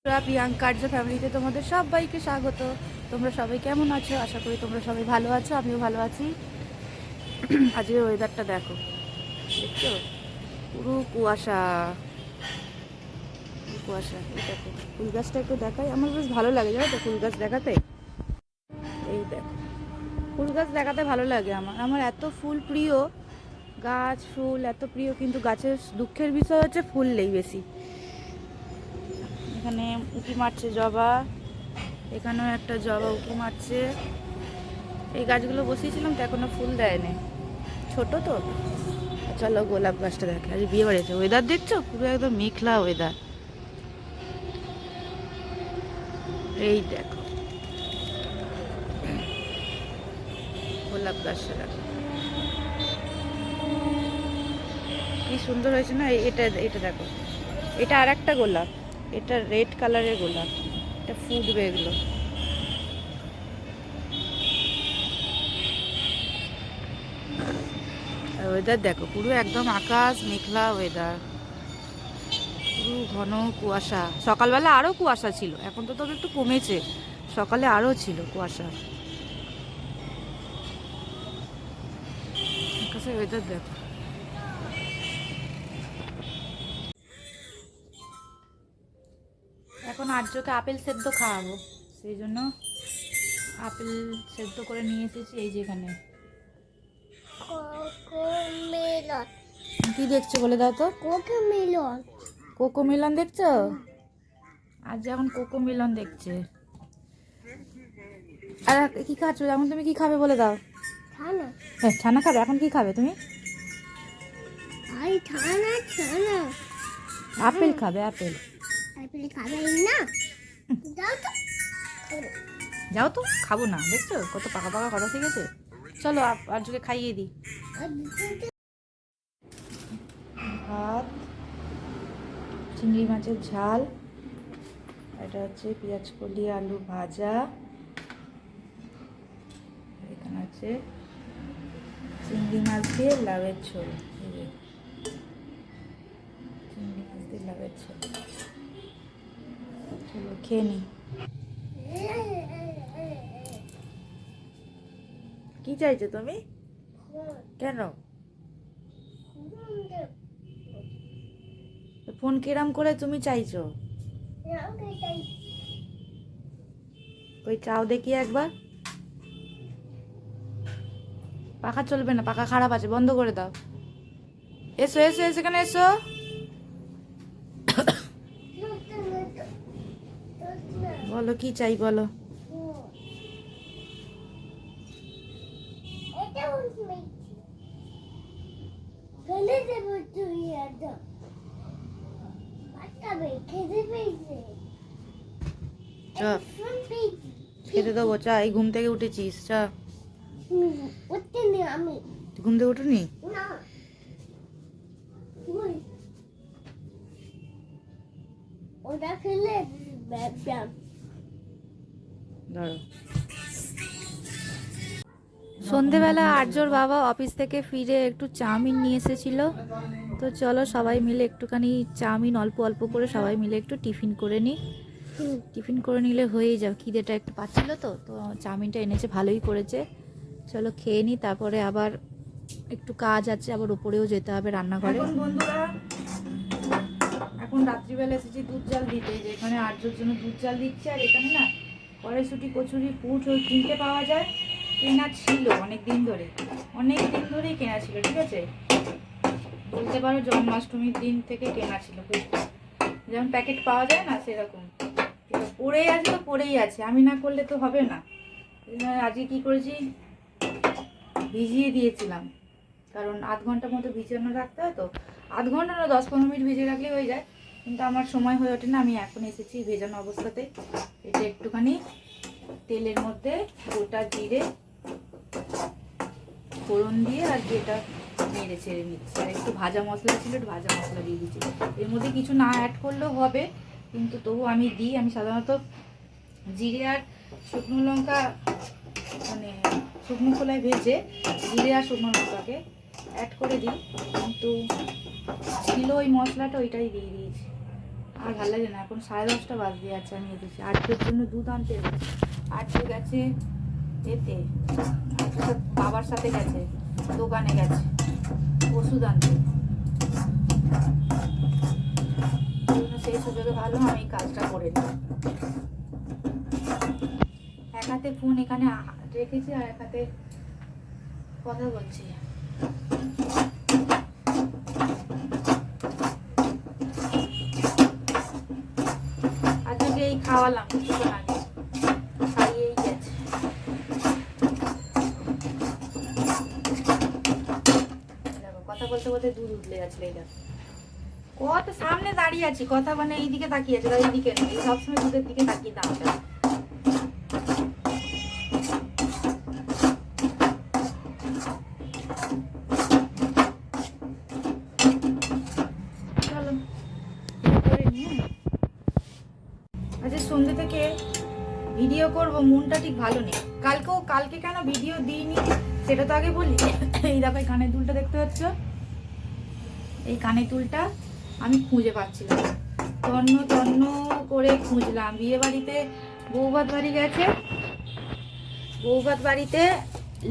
প্রিয়াঙ্কা আর্য ফ্যামিলিতে তোমাদের সবাইকে স্বাগত। তোমরা সবাই কেমন আছো? আশা করি তোমরা সবাই ভালো আছো, আমিও ভালো আছি। আজকের ওয়েদারটা দেখো, দেখছো পুরো কুয়াশা কুয়াশা। এই দেখো ফুল গাছটা একটু দেখাই, আমার বেশ ভালো লাগে জানো তো ফুল গাছ দেখাতে। এই দেখো ফুল গাছ দেখাতে ভালো লাগে আমার, আমার এত ফুল প্রিয়, গাছ ফুল এত প্রিয়, কিন্তু গাছের দুঃখের বিষয় হচ্ছে ফুল নেই বেশি। এখানে উঁকি মারছে জবা, এখানেও একটা জবা উঁকি মারছে। এই গাছগুলো বসিয়েছিলাম তো এখনো ফুল দেয়নি, ছোট তো। চলো গোলাপ গাছটা দেখে, আজ বিয়ে বাড়ি আছে। ওয়েদার দেখছো পুরো একদম মেঘলা ওয়েদার। এই দেখো গোলাপ গাছটা দেখো কি সুন্দর হয়েছে না। এটা এটা দেখো, এটা আর একটা গোলাপ, এটা রেড কালারের গোলাপ, এটা ফুটবে এগুলো। ওয়েদার দেখো পুরো একদম আকাশ মেঘলা ওয়েদার, পুরো ঘন কুয়াশা। সকালবেলা আরও কুয়াশা ছিল, এখন তো তবে একটু কমেছে, সকালে আরও ছিল কুয়াশা। আকাশের ওয়েদার দেখো। এখন আর্যকে আপেল সেদ্ধ খাওয়াবো, সেই জন্য আপেল সেদ্ধ করে নিয়ে এসেছি। এই যেখানে কি দেখছো বলে দাও তো? কোকোমেলন। কোকোমেলন দেখছো? আজ এখন কোকোমেলন দেখছে। আর কি খাচ্ছ এখন তুমি? কি খাবে বলে দাও? ছানা। হ্যাঁ ছানা খাবে। এখন কি খাবে তুমি? ছানা ছানা। আপেল খাবে, আপেল। আপেল খাবে না? যাও তো। যাও তো, খাবো না। দেখছো কত পাকা পাকা কথা শিখেছে। চলো আর্যকে খাইয়ে দিই। ভাত, চিংড়ি মাছের ঝাল, এটা হচ্ছে পেঁয়াজ কলি আলু ভাজা, এখানে আছে চিংড়ি মাছ দিয়ে লাউয়ের ঝোল। চিংড়ি মাছ দিয়ে লাউয়ের ঝোল। চলো খেয়ে নি। কি চাইছো তুমি? কেন ফোন কিরাম করে তুমি চাইছো? ওই চাও দেখি একবার। পাখা চলবে না, পাখা খারাপ আছে, বন্ধ করে দাও। এসো এসো এসো, এখানে এসো। বলো কি চাই বলো। চা খেতে দেবো, চা। এই ঘুম থেকে উঠেছিস? চা আমি ঘুম থেকে উঠুনি? না ওটা খেলে ধরো। সন্ধেবেলা আর্যর বাবা অফিস থেকে ফিরে একটু চাউমিন নিয়ে এসেছিল, তো চলো সবাই মিলে একটুখানি চাউমিন অল্প অল্প করে সবাই মিলে একটু টিফিন করে নিই। টিফিন করে নিলে হয়েই যাবে, খিদেটা একটু পাচ্ছিল তো তো চাউমিনটা এনেছে, ভালোই করেছে। চলো খেয়ে নিই, তারপরে আবার একটু কাজ আছে, আবার উপরেও যেতে হবে রান্নাঘরে। বন্ধুরা এখন রাত্রিবেলা এসেছি দুধ জাল দিতে, যেখানে আর্যর জন্য দুধ জাল দিচ্ছে। আর এখানে না কড়াইশুঁটি কচুরি পুট ওই কিনতে পাওয়া যায়, কেনা ছিল অনেক দিন ধরেই কেনা ছিল। ঠিক আছে, বলতে পারো জন্মাষ্টমীর দিন থেকে কেনা ছিল, যেমন প্যাকেট পাওয়া যায় না সেরকম। পড়েই আছে তো পড়েই আছে, আমি না করলে তো হবে না। আজকে কি করেছি, ভিজিয়ে দিয়েছিলাম, কারণ আধ ঘন্টার মতো ভিজানো রাখতে হয় তো। আধ ঘন্টা না 10-15 মিনিট ভিজিয়ে রাখলে হয়ে যায়, কিন্তু আমার সময় হয়ে ওঠে না। আমি এখন এসেছি ভেজানো অবস্থাতে। এটা একটুখানি তেলের মধ্যে গোটা জিরে ফোড়ন দিয়ে আর যেটা নেড়ে ছেড়ে নিচ্ছি, আর একটু ভাজা মশলা ছিল, একটু ভাজা মশলা দিয়ে দিচ্ছি। এর মধ্যে কিছু না অ্যাড করলেও হবে, কিন্তু তবু আমি দিই। আমি সাধারণত জিরে আর শুকনো লঙ্কা, মানে শুকনো খোলায় ভেজে জিরে আর শুকনো লঙ্কাকে অ্যাড করে দিই, কিন্তু ছিল ওই মশলাটা, ওইটাই দিয়ে দিয়েছি। আর ভালো লাগে না, এখন 10:30 বাজতে যাচ্ছে। আমি এসেছি আজকের জন্য দুধ আনতে গেছি। আজকে গেছে এতে, বাবার সাথে গেছে, দোকানে গেছে ওষুধ আনতে। সেই সুযোগে ভালো আমি এই কাজটা করে নিই। এক হাতে ফোন এখানে রেখেছি আর এক হাতে কথা বলছি। আজকে এই খাওয়ালাম কিছুক্ষণ আগে, খাইয়েই গেছে। দেখো কথা বলতে বলতে দুধ উঠলে যাচ্ছে। এই দেখো কত সামনে দাঁড়িয়ে আছি, কথা মানে এইদিকে তাকিয়ে আছে, এইদিকে নেই, সবসময় দুধের দিকে তাকিয়ে দাঁড়াতে। চলো করে নিয়ে আচ্ছা, সন্ধ্যে থেকে ভিডিও করব, মনটা ঠিক ভালো নেই। কালকে কেন ভিডিও দিইনি সেটা তো আগে বলি। এই দেখো এই কানের দুলটা দেখতে পাচ্ছ, এই কানের দুলটা আমি খুঁজে পাচ্ছিলাম, তন্ন তন্ন করে খুঁজলাম। বিয়ে বাড়িতে বৌভাত বাড়ি গেছে, বৌভাত বাড়িতে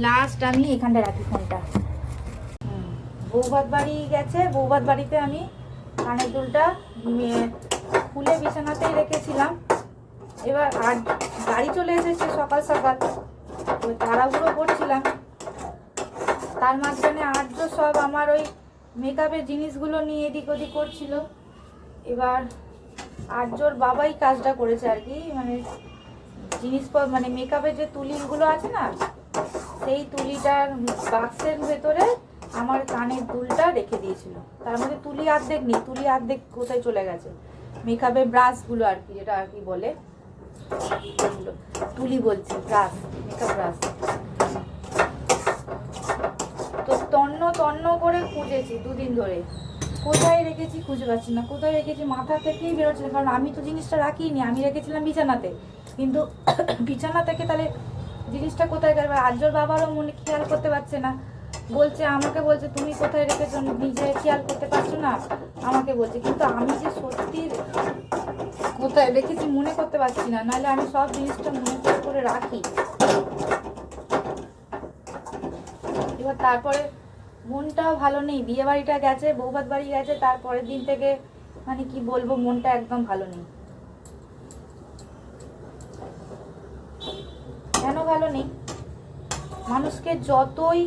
লাস্ট আমি এখানটা রাখি ফোনটা। বৌভাত বাড়ি গেছে, বৌভাত বাড়িতে আমি কানের দুলটা খুলে বিছানাতেই রেখেছিলাম। এবার আর গাড়ি চলে এসেছে সকাল সকাল, তাড়াহুড়ো করছিলাম। তার মাঝখানে আর্য সব আমার ওই মেকআপের জিনিসগুলো নিয়ে এদিক ওদিক করছিল। এবার আর্যর বাবাই কাজটা করেছে আর কি, মানে জিনিসপত্র মানে মেকআপের যে তুলিগুলো আছে না, সেই তুলিটার বাক্সের ভেতরে আমার কানের দুলটা রেখে দিয়েছিল। তার মধ্যে তুলি অর্ধেক নেই, তুলি অর্ধেক কোথায় চলে গেছে। মেকআপের ব্রাশগুলো আর কি, যেটা আর কি বলে, তুলি বলছি, ব্রাশ, মেকআপ ব্রাশ। তো তন্ন তন্ন করে খুঁজেছি দুদিন ধরে, কোথায় রেখেছি খুঁজে পাচ্ছি না, কোথায় রেখেছি মাথা থেকেই বেরোচ্ছে না। কারণ আমি তো জিনিসটা রাখিনি, আমি রেখেছিলাম বিছানাতে, কিন্তু বিছানা থেকে তাহলে জিনিসটা কোথায় গেল। আর্যর বাবারও মনে খেয়াল করতে পারছে না, বলছে, আমাকে বলছে তুমি কোথায় রেখেছো, নিজে খেয়াল করতে পারছো না আমাকে বলছে। কিন্তু আমি যে সত্যি কোথায় রেখেছি মনে করতে পারছি না, নাহলে আমি সব জিনিসটা মনে করে রাখি। এবার তারপরে মনটাও ভালো নেই, বিয়ে বাড়িটা গেছে, বৌভাত বাড়ি গেছে, তারপরের দিন থেকে মানে কি বলবো, মনটা একদম ভালো নেই। কেন ভালো নেই, মানুষকে যতই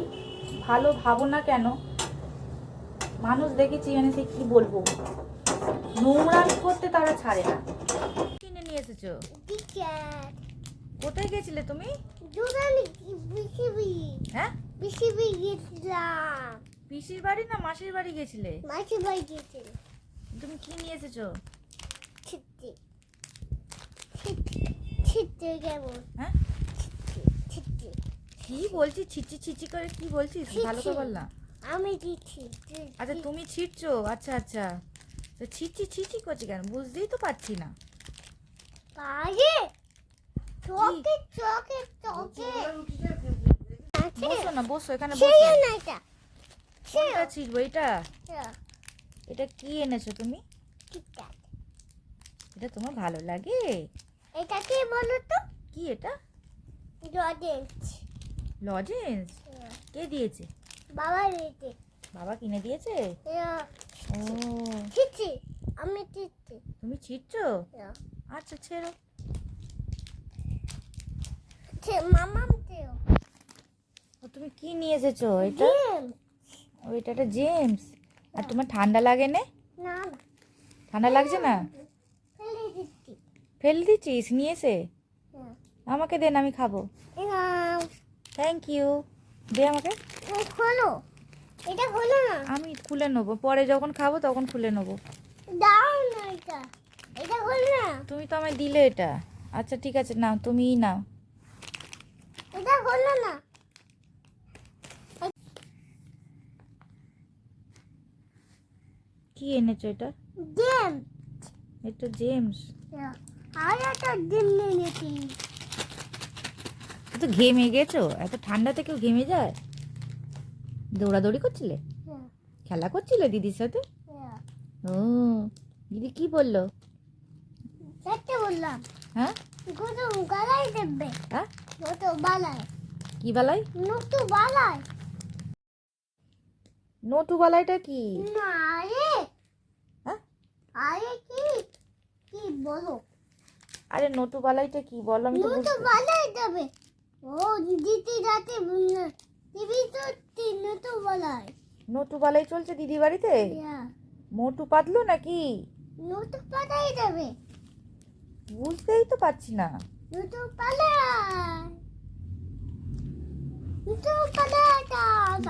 ভালো ভাবো না কেন, মানুষ দেখেছি মানে সে কি বলবো, নোংরামি করতে তারা ছাড়ে না। কিনে নিয়ে এসেছো? কোথায় গেছিলে তুমি? হ্যাঁ, পিসির বাড়ি না মাসির বাড়ি গেছিলে? মাসির বাড়ি গিয়েছিল। তুমি কি নিয়ে এসেছো? ছিটতে ছিটতে কেমন? হ্যাঁ, ছিটতে কি বলছিস, ছিচি ছিচি করে কি বলছিস, ভালো করে বল না। আমি দিচ্ছি। আচ্ছা তুমি ছিটছো, আচ্ছা আচ্ছা, তো ছিচি ছিচি করছি কেন বুঝতেই তো পারছি না। পারে চকে চকে চকে বসো না, বসো এখানে, ছিল বসো। না এটা কোনটা ছিটবো? এটা? ছিল। এটা কি এনেছো তুমি? ঠিকঠাক। এটা তোমার ভালো লাগে? এটা কি বলো তো? কি এটা? লজেন্স। লজেন্স? কে দিয়েছে? বাবা দিয়েছে। বাবা কিনে দিয়েছে? ও, ছিটছি, আমি ছিটছি। তুমি ছিটছো? আচ্ছা ছেড়ো। মামাম দেও। তুমি কি নিয়ে এসেছো? এটা? ওইটা একটা জেমস। আর তোমার ঠান্ডা লাগে না? না ঠান্ডা লাগছে না? ফেলে দিচ্ছি। ফেলে দিচ্ছিস নিয়ে এসে? আমাকে দেন, আমি খাবো। থ্যাংক ইউ, দে আমাকে। খোলো, এটা খোলো না। আমি খুলে নেবো, পরে যখন খাবো তখন খুলে নেবো। দাও না এটা, এটা খোলো না। তুমি তো আমায় দিলে এটা। আচ্ছা ঠিক আছে, নাও, তুমিই নাও। এটা খোলো না। কি এনেছো এটা? জেম। এটা জেমস? আর একটা ডিম নিয়েছি। তো ঘেমে গেছো? এত ঠান্ডা থেকেও ঘেমে যায়? দৌড়াদৌড়ি করছিলে? খেলা করছিলে দিদির সাথে? ও, দিদি কি বললো? বললাম হ্যাঁ কত গালাই দেবে হ্যাঁ কত বালাই কি বালাই? নতু বালাই নটু বালাইটা কি? না রে হ্যাঁ আরে কি কি বলো আরে নটু বালাইটা কি বলো, আমি তো নতু বালাই দেবে ও দিদি রাতে টিভি তো নতু বালাই নটু বালাই চলছে দিদি বাড়িতে? মোটু পাতলু নাকি? নতু বালাই দেবে বুঝতেই তো পারছি না। নতু বালাই নতু বালাই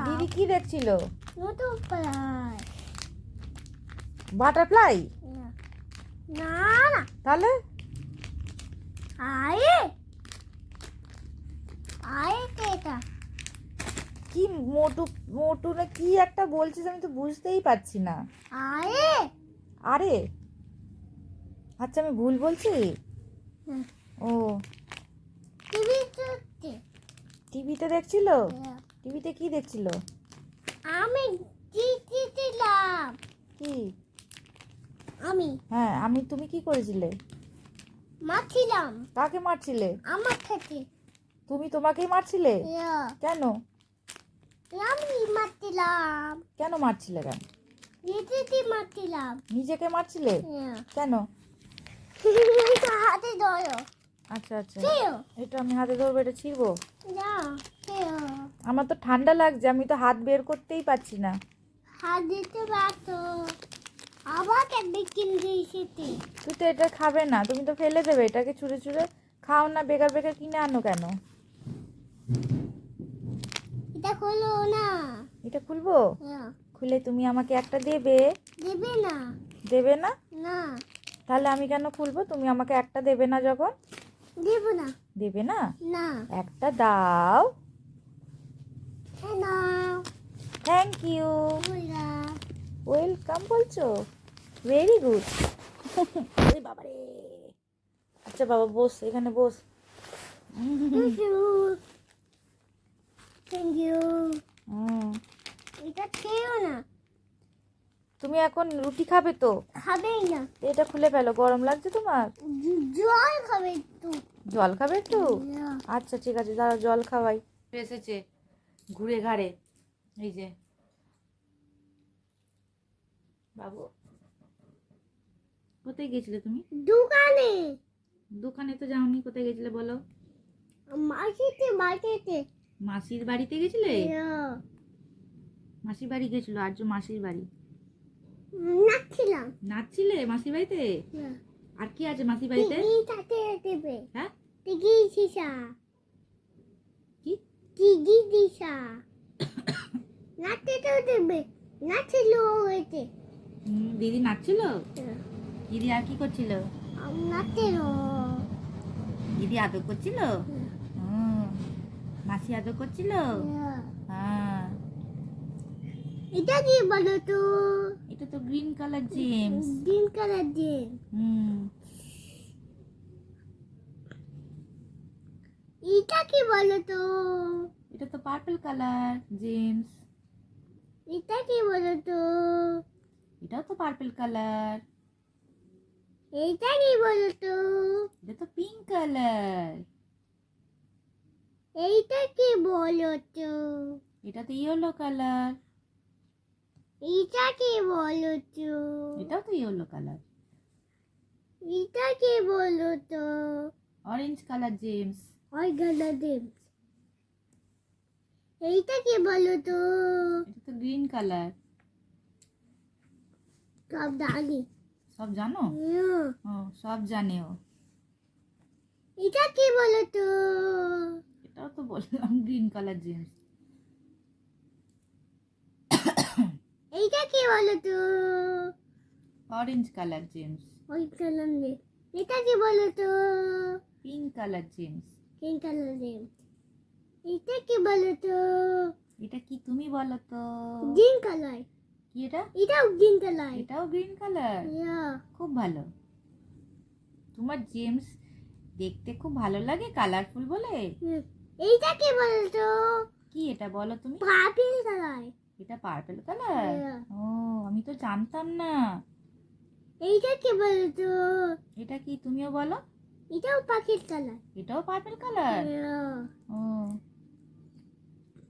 দিদি কি দেখছিল? নতু বালাই বাটারফ্লাই? না না তাহলে আয়ে আয়ে কেটা কি মোটু মোটু না কি একটা বলছিস, আমি তো বুঝতেই পারছি না। আয়ে আরে আচ্ছা আমি ভুল বলছি। ও টিভি চলছে টিভিতে দেখছিল? টিভিতে কি দেখছিল? আমি জিতেছিলাম কি? আমি হ্যাঁ আমি, তুমি কি করেছিলে? মারছিলাম কাকে মারছিলে? আমার থেকে তুমি তোমাকেই মারছিলে? কেন? আমি মারছিলাম কেন মারছিলে? কেন নিজেকে মারছিলাম নিজেকে মারছিলে? কেন? হাতে ধরো আচ্ছা আচ্ছা, খেয়েও এটা আমি হাতে ধরবো, এটা ছিড়বো? না খেয়েও আমার তো ঠান্ডা লাগছে, আমি তো হাত বের করতেই পারছি না। হাত দিতে পারতো আমাকে বিকিন দিয়েছিতে তুই তো এটা খাবে না, তুমি তো ফেলে দেবে, এটাকে ছুঁড়ে ছুঁড়ে খাও না, বেকার বেকার কিনে আনো কেন? এটা হলো না এটা খুলবো? খুলে তুমি আমাকে একটা দেবে? দেবে না দেবে না? না তাহলে আমি কেন খুলবো? তুমি আমাকে একটা দেবে না যখন? দেব না দেবে না? না একটা দাও। না থ্যাংক ইউ। বলা ওয়েলকাম বলছো? Very good. বাবারে, আচ্ছা বাবা বস, এখানে বস। থ্যাংক ইউ হুম, এটা খেয়েও না তুমি এখন রুটি খাবে তো? খাবেই না এটা খুলে ফেলো, গরম লাগছে তোমার? জল খাবে একটু জল খাবে একটু? আচ্ছা ঠিক আছে, দাঁড়া জল খাওয়াই। এসেছে ঘুরে ঘাড়ে, এই যে বাবু। কোথায় গেছিলে তুমি? দোকানে দোকানে তো যাওনি, কোথায় গেছিলে বলো? মাটিতে মাসির বাড়িতে গেছিলে? মাসির বাড়ি গেছিল, আর্য মাসির বাড়ি। নাচছিলাম নাচছিলে মাসির বাড়িতে? আর কি আছে মাসির বাড়িতে? দেবে হ্যাঁ টিগি দিশা কি? টিগি দিশা নাচতে তো দেবে নাচছিল হয়েছে দিদি নাচছিল? দিদি আর কি করছিল? নাচছিল দিদি আদর করছিল? হুম, মাসি আদর করছিল? হ্যাঁ। এটা কি বলো তো এটা তো green colour James. Green colour দিয়ে হুম, এটা কি বলো তো এটা তো পার্পল কালার জেমস। এটা কি বলো তো এটাও তো পার্পল কালার। এটা কি বলো তো এটা তো পিঙ্ক কালার। এইটা কি বলো তো এটা তো ইয়েলো কালার। এটা কি বলো তো এটাও তো ইয়েলো কালার। এটা কি বলো তো অরেঞ্জ কালার জেমস। ওই গানা দেব এইটা কি বলো তো এটা তো গ্রিন কালার। সব জানি সব জানো? ও সব জানে ও। এটা কি বলো তো এটাও তো বললাম গ্রিন কালার জেমস। এইটা কি বলো তো অরেঞ্জ কালার জেমস। ওই কালার দেব এটা কি বলো তো pink colour gems. Pink colour দেব এটা কি বলো তো এটা কি তুমি বলো তো? গ্রিন কালার কি এটা? এটাও গ্রিন কালার এটাও গ্রিন কালার। খুব ভালো। তোমার জেমস দেখতে খুব ভালো লাগে, কালারফুল বলে। এইটা কি বলো তো কি এটা বলো তুমি? পার্পল কালার এটা পার্পল কালার। ও আমি তো জানতাম না। এইটা কি বলো তো এটা কি তুমিও বলো? এটাও পাখির কালার। এটাও পার্পল কালার। ও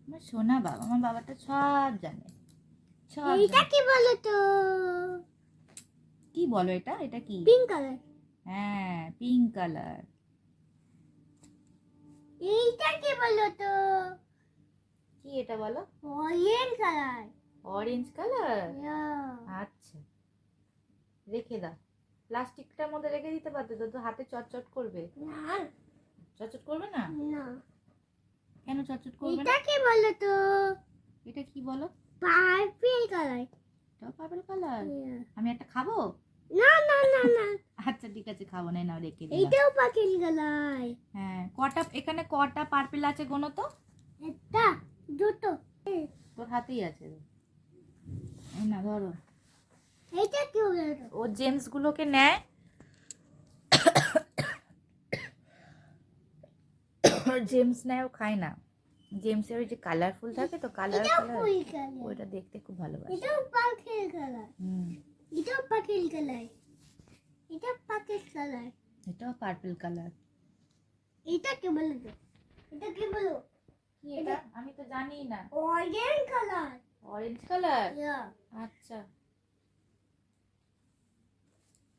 আমার সোনা বাবা, আমার বাবাটা সব জানে, সব এইটা জানে। কি বলো তো? কি বলো এটা? এটা কি? Pink colour. হ্যাঁ, পিঙ্ক কালার। এইটা কি বলো তো? কি এটা বলো? Orange colour. Orange colour. আচ্ছা, রেখে দাও। প্লাস্টিকটার মধ্যে রেখে দিতে পারতো তো, তো হাতে চটচট করবে। না চটচট করবে না? না, কেন চটচট করবে না? এটা কি বলো তো? এটা কি বলো? Purple colour. এটাও পার্পল কালার। আমি একটা খাবো? না না না না, আচ্ছা ঠিক আছে, খাবো না, নাও রেখে দিলাম। এটাও পাখির কালার। হ্যাঁ, কটা এখানে কটা পার্পল আছে গোনো তো? একটা, দুটো। তোর হাতেই আছে। এই না ধরো। এইটা কি বলো তো? ও জেমস গুলোকে নেয়, জেমস নেয়, ও খায় না। জেমসের ওই যে কালারফুল থাকে তো, কালার এটাও কালার, ফুল কালার। ওইটা দেখতে খুব ভালোবাসে। এটাও পাখির কালার। হুম, এটাও পাখির কালার। এটা পাখির কালার। এটাও পার্পল কালার। এটা কি বলো তো? এটা কি বলো? কি এটা? আমি তো জানি না। Orange colour. Orange colour. Yeah, আচ্ছা,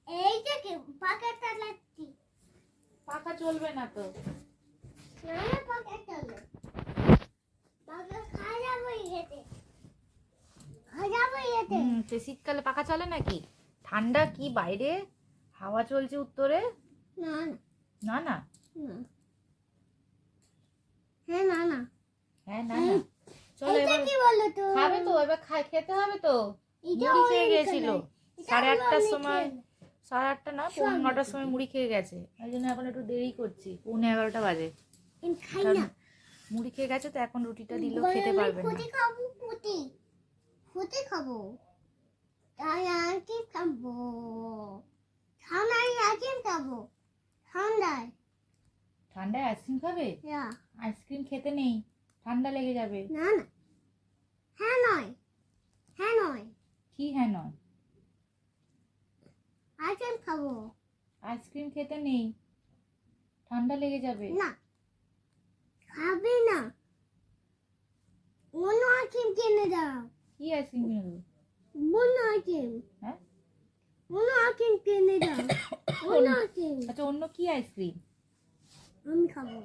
এইটা কি পাখির কালার? কি পাখা চলবে না তো। না, পাখির কালার। পাখি খারাপ হয়ে গেছে। খারাপ হয়ে গেছে। তো শীতকালে পাখা চলে নাকি? ঠান্ডা কি বাইরে, হাওয়া চলছে উত্তরে। না না না না। না, হ্যাঁ না না। হ্যাঁ না না। চলো এটা এবার কি বলো তো? খাবে তো, এবার খেতে হবে তো। এটা মুড়ি খেয়ে orange গেছিল color। এটা 8:30টার অনেক সময়, খেয়ে। 8:30 না, 9:30টার সময় মুড়ি খেয়ে গেছে। ওই জন্য এখন একটু দেরি করছি, 11:30 বাজে। আমি খাই কারণ না। মুড়ি খেয়ে গেছে তো, এখন রুটিটা দিলেও খেতে পারবে না। ফুটি খাবো, ফুটি ফুটি খাবো। তাই আর কি খাবো? ঠান্ডায় আইসক্রিম খাবো। ঠান্ডায়। ঠান্ডায় আইসক্রিম খাবে? ইয়া, আইসক্রিম খেতে নেই, ঠান্ডা লেগে যাবে। না না, হ্যাঁ নয়, হ্যাঁ নয়। কি হ্যাঁ নয়? আইসক্রিম খাবো। আইসক্রিম খেতে নেই, ঠান্ডা লেগে যাবে। না, খাবে না। অন্য আইসক্রিম কিনে দাও। কি আইসক্রিম কিনে দেবো? অন্য আইসক্রিম। হ্যাঁ, অন্য আইসক্রিম কিনে দাও। অন্য আইসক্রিম। আচ্ছা, অন্য কি আইসক্রিম? আমি খাবো।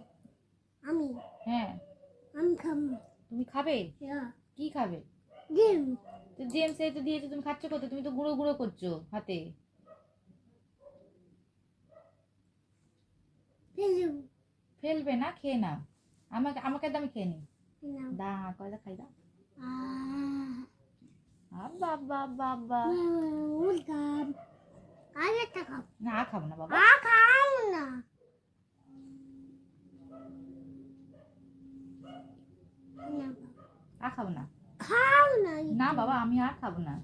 আমি হ্যাঁ, আমি খাবো। তুমি খাবে? ইয়া, কি খাবে? ডিম। তো জেমস এই তো দিয়েছে, তুমি খাচ্ছ কত? তুমি তো গুঁড়ো গুঁড়ো করছো হাতে। ফেলু। ফেলবে না, খেয়ে নাও। আমাকে আমাকে দামি খেয়ে নি। নাও। দা কয়টা খাই দাও। আহ, বাবা বাবা, উল্টাম। আর একটা খাও। না খাবো না বাবা। খাও না। না, খাবো না। খাও না। না বাবা, আমি আর খাবো না,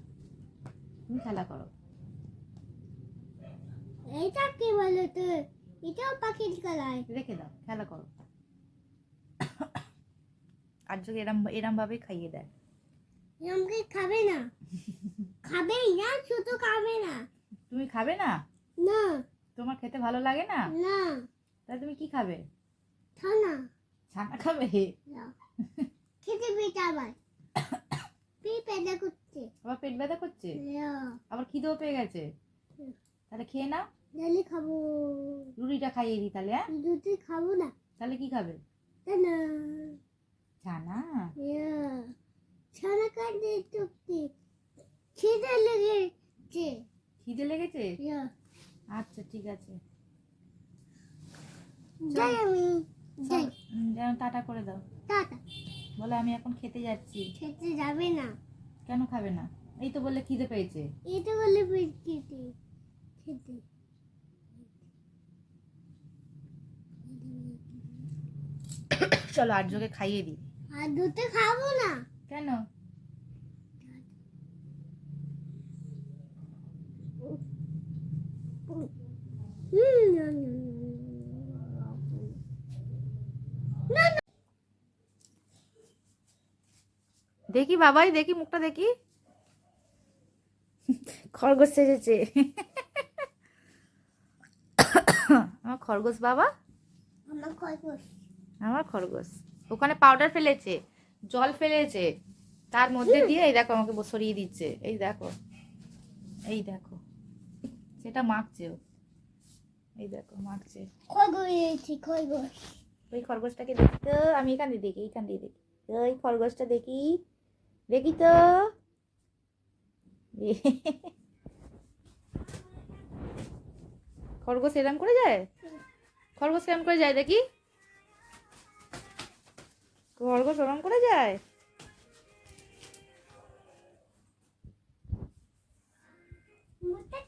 তুমি খেলা করো। এটা কি বলো তো? এটাও পাখির কালার। রেখে দাও, খেলা করো। আর যদি এরম এরম ভাবে খাইয়ে দেয়। আমাকে খাবে না। খাবে না, শুধু খাবে না। তুমি খাবে না? না তোমার খেতে ভালো লাগে না? না, তাহলে তুমি কি খাবে? ছানা। ছানা খাবে? না। খেতে পেতে আবার পেট পেদা করছে। আবার পেট ব্যথা করছে? না, আবার খিদেও পেয়ে গেছে? হুম। তাহলে খেয়ে নাও, ডালি খাবো। রুটিটা খাইয়ে দিই তাহলে। হ্যাঁ, দুধ খাবো না। তাহলে কি খাবে? ছানা। ছানা? ছানা কাটতে চুক্তি খিদে লেগেছে। খিদে লেগেছে? ইয়া, আচ্ছা ঠিক আছে, যাই আমি যাই। যেন টাটা করে দাও, টাটা। বলে আমি এখন খেতে যাচ্ছি। খেতে যাবে না। কেন খাবে না? এই তো বললে খিদে পেয়েছে। এটা বলে পেট খেতে খেতে। চলো আর্যকে খাইয়ে দিই। আর দুধ খাবো না। কেন? না, না, না। দেখি বাবাই, দেখি মুখটা দেখি। খরগোশ এসেছে। আমার খরগোশ বাবা, আমার খরগোশ। আমার খরগোশ ওখানে পাউডার ফেলেছে, জল ফেলেছে, তার মধ্যে দিয়ে এই দেখো আমাকে সরিয়ে দিচ্ছে। এই দেখো, এই দেখো, সেটা মাখছে ও। এই দেখো মাখছে। খরগোশ এনেছি, খরগোশ। ওই খরগোশটাকে দেখি তো, আমি এখান দিয়ে দেখি, এইখান দিয়ে দেখি। ওই খরগোশটা দেখি, দেখি তো। খরগোশ এরম করে যায়? খরগোশ এরম করে যায় দেখি, খরগোশ ওরম করে যায়? মোটা